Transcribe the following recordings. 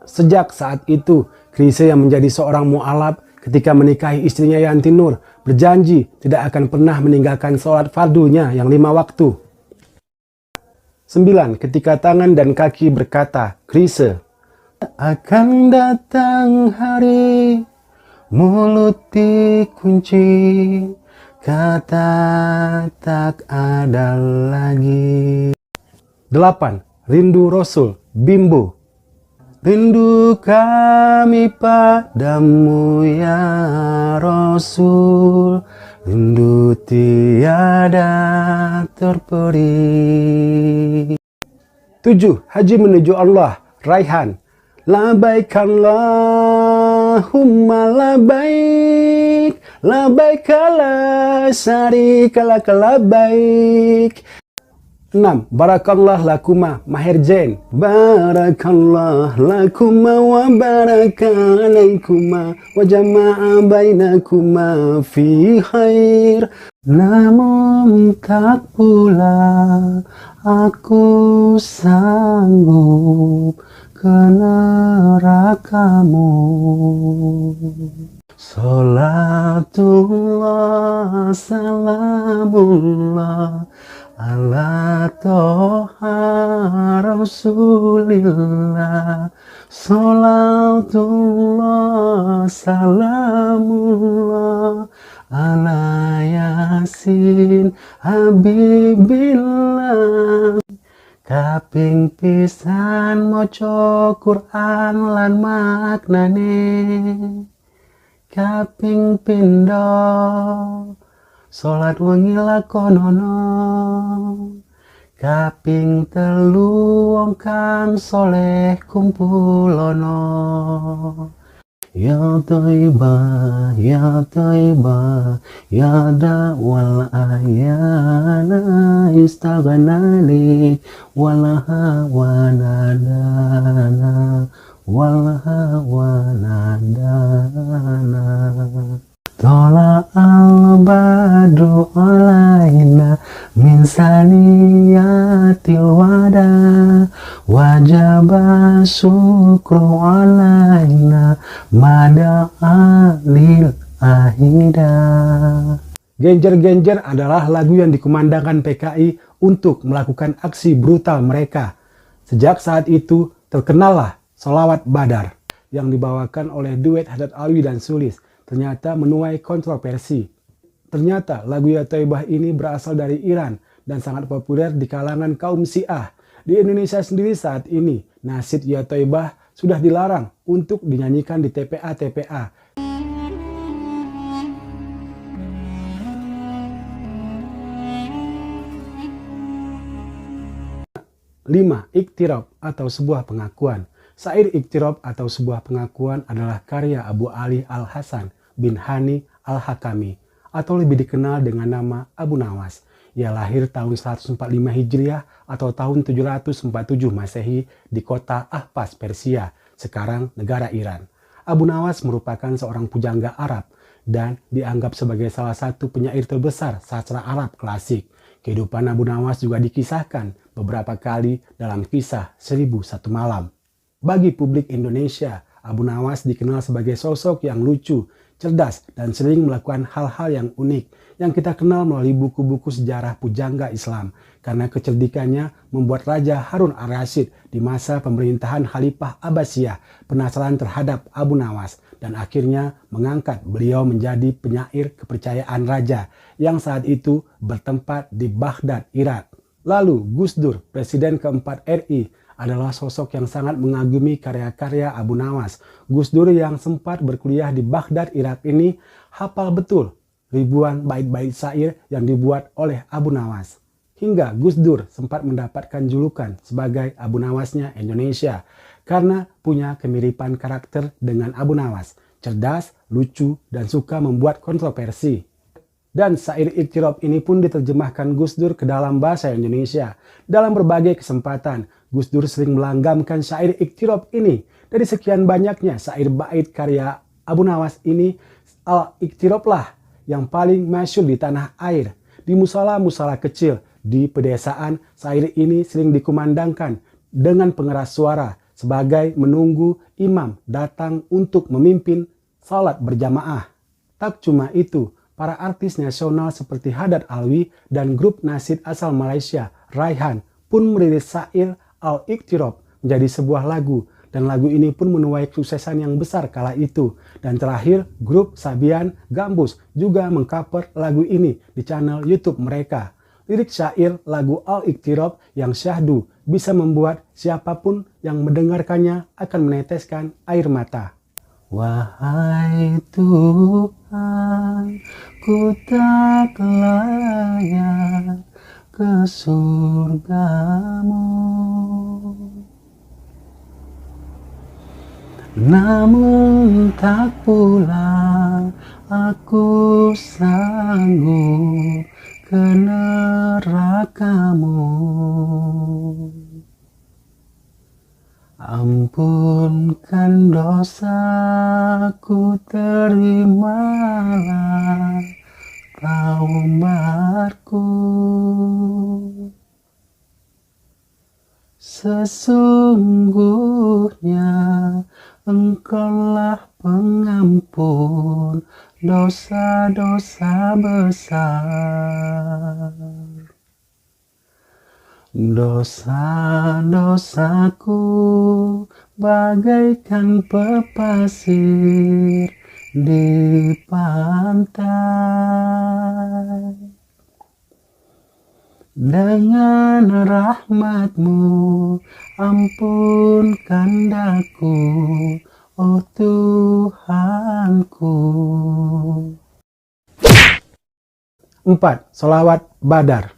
Sejak saat itu, Chrisye yang menjadi seorang mu'alaf ketika menikahi istrinya Yanti Nur berjanji tidak akan pernah meninggalkan sholat fardunya yang 5 waktu. 9. Ketika tangan dan kaki berkata, Chrisye, akan datang hari, mulut dikunci, kata tak ada lagi. 8. Rindu Rasul, Bimbo. Rindu kami padamu ya Rasul, rindu tiada terperi. 7. Haji menuju Allah, Raihan. Labaik Allahumma labaik, labaik la syarika lak labaik. 6. Barakallah lakuma, Maher Zain. Barakallah lakuma wa baraka alaikuma wa jama'a bainakuma fi khair. Namun tak pula aku sanggup ke nerakamu. Salatullah salamullah ala toha rasulillah. Salatullah salamullah ala yasin habibillah. Kaping pisan maca Quran lan maknane, kaping pindho salat wengi lakonono, kaping telu wong kang soleh kumpulono. Ya Thaibah, ya Thaibah, ya da'wal ayana istaghanali walaha wanadana, walaha wanadana. Tola al-badru alaina min saniyatil wada, wajaba syukru alaina mada'a lil ahida. Genjer-genjer adalah lagu yang dikumandangkan PKI untuk melakukan aksi brutal mereka. Sejak saat itu terkenallah Sholawat Badar yang dibawakan oleh duet Haddad Alwi dan Sulis. Ternyata menuai kontroversi. Ternyata lagu Ya Thaibah ini berasal dari Iran dan sangat populer di kalangan kaum Syiah. Di Indonesia sendiri saat ini, nasyid Ya Thaibah sudah dilarang untuk dinyanyikan di TPA-TPA. 5. Iktirab atau sebuah pengakuan. Syair iktirab atau sebuah pengakuan adalah karya Abu Ali Al-Hasan bin Hani Al-Hakami atau lebih dikenal dengan nama Abu Nawas. Ia lahir tahun 145 Hijriah atau tahun 747 Masehi di kota Ahpas, Persia, sekarang negara Iran. Abu Nawas merupakan seorang pujangga Arab dan dianggap sebagai salah satu penyair terbesar sastra Arab klasik. Kehidupan Abu Nawas juga dikisahkan beberapa kali dalam kisah 1001 Malam. Bagi publik Indonesia, Abu Nawas dikenal sebagai sosok yang lucu, cerdas, dan sering melakukan hal-hal yang unik yang kita kenal melalui buku-buku sejarah pujangga Islam karena kecerdikannya membuat Raja Harun Ar-Rasyid di masa pemerintahan Khalifah Abbasiyah penasaran terhadap Abu Nawas dan akhirnya mengangkat beliau menjadi penyair kepercayaan raja yang saat itu bertempat di Baghdad, Irak. Lalu Gus Dur, Presiden keempat RI, adalah sosok yang sangat mengagumi karya-karya Abu Nawas. Gus Dur yang sempat berkuliah di Baghdad, Irak ini hafal betul ribuan bait-bait syair yang dibuat oleh Abu Nawas. Hingga Gus Dur sempat mendapatkan julukan sebagai Abu Nawasnya Indonesia karena punya kemiripan karakter dengan Abu Nawas, cerdas, lucu, dan suka membuat kontroversi. Dan syair iktirab ini pun diterjemahkan Gus Dur ke dalam bahasa Indonesia. Dalam berbagai kesempatan, Gus Dur sering melanggamkan syair iktirab ini. Dari sekian banyaknya syair bait karya Abu Nawas ini, al-iktirab lah yang paling masyhur di tanah air. Di musala-musala kecil, di pedesaan, syair ini sering dikumandangkan dengan pengeras suara sebagai menunggu imam datang untuk memimpin salat berjamaah. Tak cuma itu, para artis nasional seperti Haddad Alwi dan grup nasid asal Malaysia, Raihan, pun merilis syair Al-Iqtirab menjadi sebuah lagu, dan lagu ini pun menuai kesuksesan yang besar kala itu. Dan terakhir, grup Sabian Gambus juga mengcover lagu ini di channel YouTube mereka. Lirik syair lagu Al-Iqtirab yang syahdu bisa membuat siapapun yang mendengarkannya akan meneteskan air mata. Wahai Tuhan, ku tak layak ke surgamu, namun tak pula aku sanggup ke nerakamu. Ampunkan dosaku, terimalah taubatku. Sesungguhnya Engkaulah pengampun dosa-dosa besar. Dosa-dosaku bagaikan pepasir di pantai. Dengan rahmat-Mu ampunkan daku, oh Tuhanku. 4. Sholawat Badar.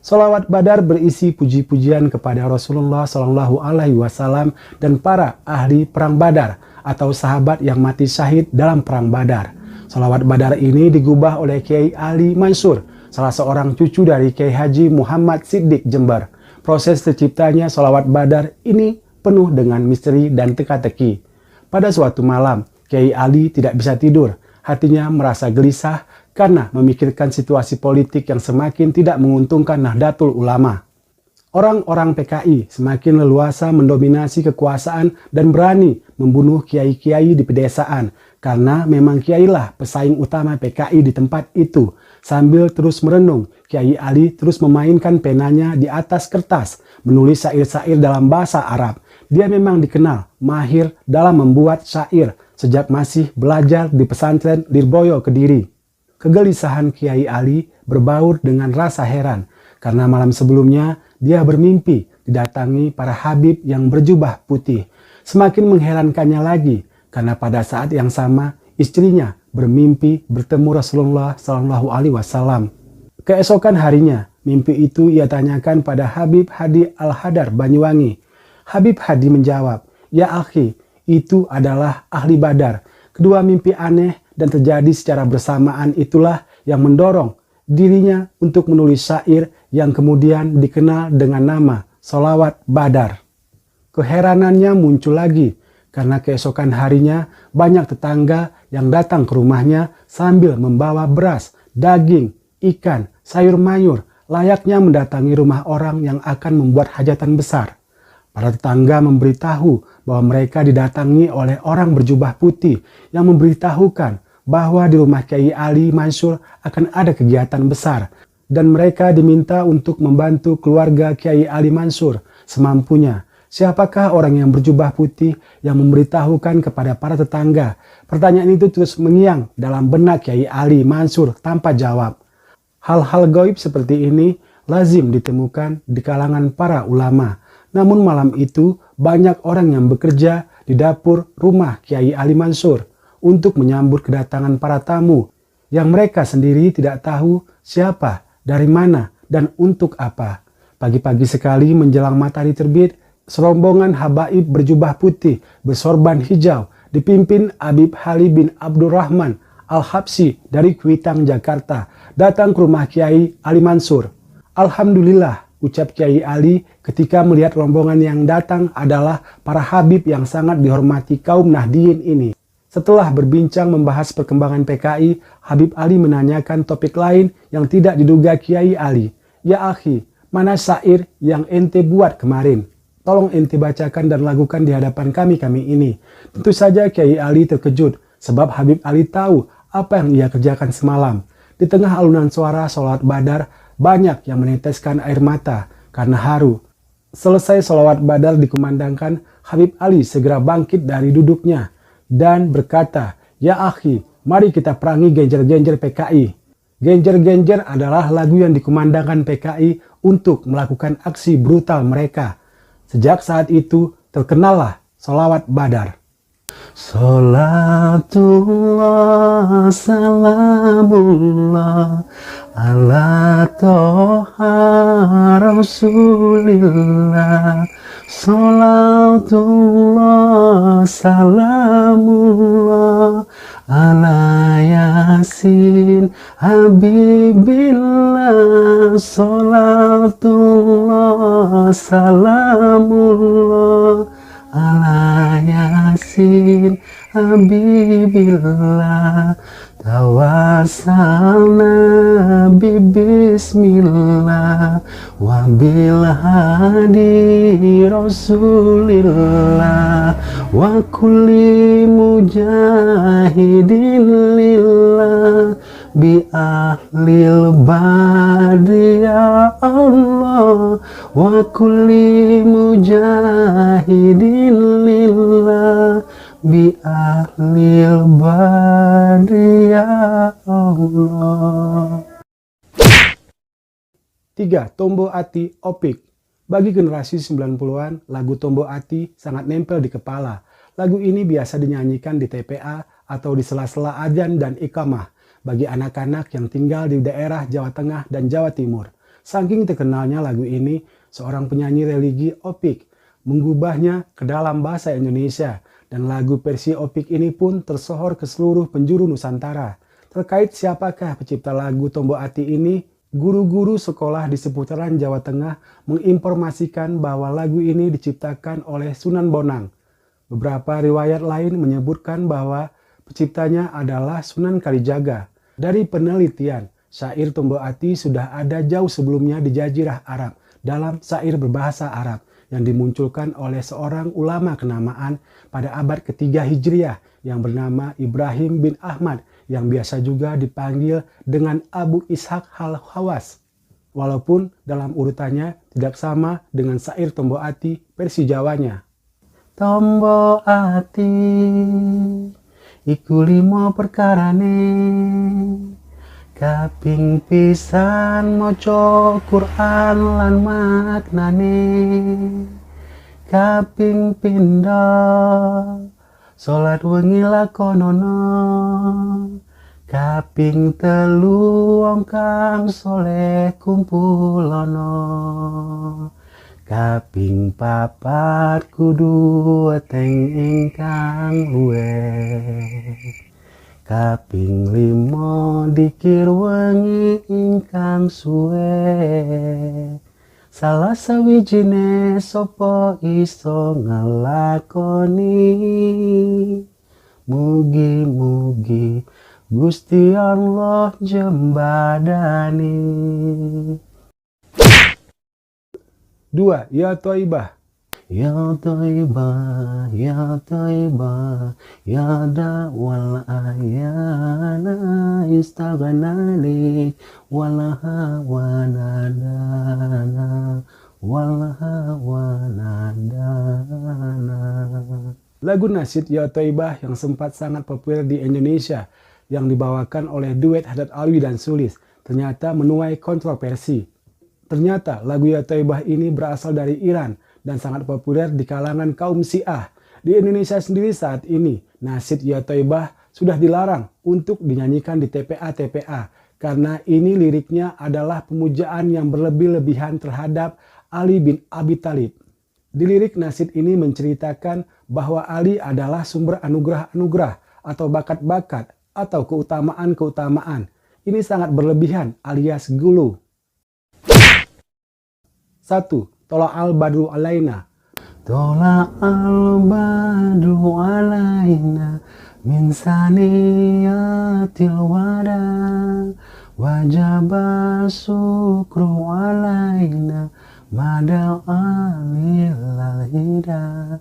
Sholawat Badar berisi puji-pujian kepada Rasulullah Shallallahu Alaihi Wasallam dan para ahli perang Badar atau sahabat yang mati syahid dalam perang Badar. Sholawat Badar ini digubah oleh Kiai Ali Mansur, salah seorang cucu dari Kiai Haji Muhammad Siddiq Jember. Proses terciptanya sholawat Badar ini penuh dengan misteri dan teka-teki. Pada suatu malam, Kiai Ali tidak bisa tidur. Hatinya merasa gelisah karena memikirkan situasi politik yang semakin tidak menguntungkan Nahdlatul Ulama. Orang-orang PKI semakin leluasa mendominasi kekuasaan dan berani membunuh kiai-kiai di pedesaan, karena memang kiailah pesaing utama PKI di tempat itu. Sambil terus merenung, Kiai Ali terus memainkan penanya di atas kertas, menulis syair-syair dalam bahasa Arab. Dia memang dikenal mahir dalam membuat syair sejak masih belajar di pesantren Lirboyo, Kediri. Kegelisahan Kiai Ali berbaur dengan rasa heran, karena malam sebelumnya dia bermimpi didatangi para habib yang berjubah putih. Semakin mengherankannya lagi, karena pada saat yang sama istrinya bermimpi bertemu Rasulullah Shallallahu Alaihi Wasallam. Keesokan harinya, mimpi itu ia tanyakan pada Habib Hadi Al-Hadar Banyuwangi. Habib Hadi menjawab, "Ya akhi, itu adalah ahli Badar." Kedua mimpi aneh dan terjadi secara bersamaan itulah yang mendorong dirinya untuk menulis syair yang kemudian dikenal dengan nama Sholawat Badar. Keheranannya muncul lagi karena keesokan harinya banyak tetangga yang datang ke rumahnya sambil membawa beras, daging, ikan, sayur mayur, layaknya mendatangi rumah orang yang akan membuat hajatan besar. Para tetangga memberitahu bahwa mereka didatangi oleh orang berjubah putih yang memberitahukan bahwa di rumah Kiai Ali Mansur akan ada kegiatan besar, dan mereka diminta untuk membantu keluarga Kiai Ali Mansur semampunya. Siapakah orang yang berjubah putih yang memberitahukan kepada para tetangga? Pertanyaan itu terus mengiang dalam benak Kiai Ali Mansur tanpa jawab. Hal-hal gaib seperti ini lazim ditemukan di kalangan para ulama. Namun malam itu banyak orang yang bekerja di dapur rumah Kiai Ali Mansur untuk menyambut kedatangan para tamu yang mereka sendiri tidak tahu siapa, dari mana, dan untuk apa. Pagi-pagi sekali menjelang matahari terbit, serombongan habaib berjubah putih bersorban hijau dipimpin Habib Ali bin Abdurrahman Al-Habsyi dari Kuitang, Jakarta datang ke rumah Kiai Ali Mansur. Alhamdulillah, ucap Kiai Ali ketika melihat rombongan yang datang adalah para habib yang sangat dihormati kaum Nahdiyin ini. Setelah berbincang membahas perkembangan PKI, Habib Ali menanyakan topik lain yang tidak diduga Kiai Ali. "Ya akhi, mana syair yang ente buat kemarin?" Tolong ente bacakan dan lakukan di hadapan kami ini. Tentu saja Kiai Ali terkejut, sebab Habib Ali tahu apa yang ia kerjakan semalam. Di tengah alunan suara sholawat badar, banyak yang meneteskan air mata karena haru. Selesai sholawat badar dikumandangkan, Habib Ali segera bangkit dari duduknya dan berkata, "Ya akhi, mari kita perangi genjer-genjer PKI." Genjer-genjer adalah lagu yang dikumandangkan PKI untuk melakukan aksi brutal mereka. Sejak saat itu terkenallah sholawat badar. Salatullah salamullah ala toha rasulillah. Salatullah salamullah ala yasin habibillah. Salatullah salamullah ala yasin habibillah. Tawassalna bismillah wa bil hadi rasulillah wa kulli mujahidin lillah bi ahlil badri ya Allah wa kulli mujahidin lillah bi ahlil badri ya Allah. 3. Tombo Ati Opik. Bagi generasi 90-an, lagu Tombo Ati sangat nempel di kepala. Lagu ini biasa dinyanyikan di TPA atau di sela-sela adzan dan iqamah bagi anak-anak yang tinggal di daerah Jawa Tengah dan Jawa Timur. Saking terkenalnya lagu ini, seorang penyanyi religi Opik mengubahnya ke dalam bahasa Indonesia. Dan lagu versi Opik ini pun tersohor ke seluruh penjuru Nusantara. Terkait siapakah pencipta lagu Tombo Ati ini, guru-guru sekolah di seputaran Jawa Tengah menginformasikan bahwa lagu ini diciptakan oleh Sunan Bonang. Beberapa riwayat lain menyebutkan bahwa penciptanya adalah Sunan Kalijaga. Dari penelitian, syair Tombo Ati sudah ada jauh sebelumnya di Jazirah Arab dalam syair berbahasa Arab yang dimunculkan oleh seorang ulama kenamaan pada abad ketiga Hijriah yang bernama Ibrahim bin Ahmad yang biasa juga dipanggil dengan Abu Ishaq al-Khawas. Walaupun dalam urutannya tidak sama dengan syair Tombo Ati versi Jawanya. Tombo ati iku limo perkarane, kaping pisan maca Quran lan maknane, kaping pindho salat wengi lakonono, kaping telu wong kang saleh kumpulono, kaping papat kudu weteng ingkang luwih, kaping 5 dikir wengi ingkang suwe. Salah sawijine sapa iso ngelakoni, mugi-mugi Gusti Allah jembadani. 2. Ya Thaibah. Ya Thaibah, ya Thaibah, ya da'wal ayana istaghnali walaha wanadana walaha wanadana. Lagu nasyid Ya Thaibah yang sempat sangat populer di Indonesia yang dibawakan oleh duet Haddad Alwi dan Sulis ternyata menuai kontroversi. Ternyata lagu Ya Thaibah ini berasal dari Iran dan sangat populer di kalangan kaum Syiah. Di Indonesia sendiri saat ini, nasyid Ya Thaibah sudah dilarang untuk dinyanyikan di TPA-TPA karena ini liriknya adalah pemujaan yang berlebih-lebihan terhadap Ali bin Abi Thalib. Di lirik nasyid ini menceritakan bahwa Ali adalah sumber anugerah-anugerah atau bakat-bakat atau keutamaan-keutamaan. Ini sangat berlebihan alias gulu. 1. Tola'al badru alaina. Tola'al badru alaina min saniyatil wada wajaba sukru alaina Madal alilal hida.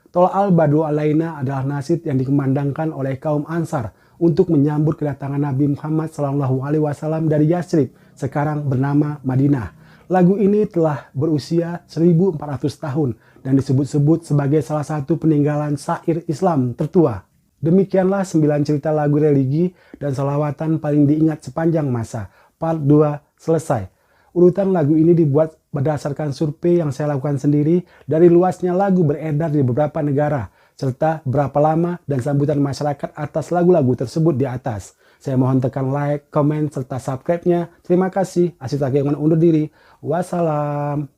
Tol al-Badru alaina adalah nasyid yang dikumandangkan oleh kaum Ansar untuk menyambut kedatangan Nabi Muhammad SAW dari Yasrib, sekarang bernama Madinah. Lagu ini telah berusia 1400 tahun dan disebut-sebut sebagai salah satu peninggalan syair Islam tertua. Demikianlah 9 cerita lagu religi dan salawatan paling diingat sepanjang masa. Part 2 selesai. Urutan lagu ini dibuat berdasarkan survei yang saya lakukan sendiri dari luasnya lagu beredar di beberapa negara, serta berapa lama dan sambutan masyarakat atas lagu-lagu tersebut di atas. Saya mohon tekan like, komen, serta subscribe-nya. Terima kasih. Asyik undur diri. Wassalam.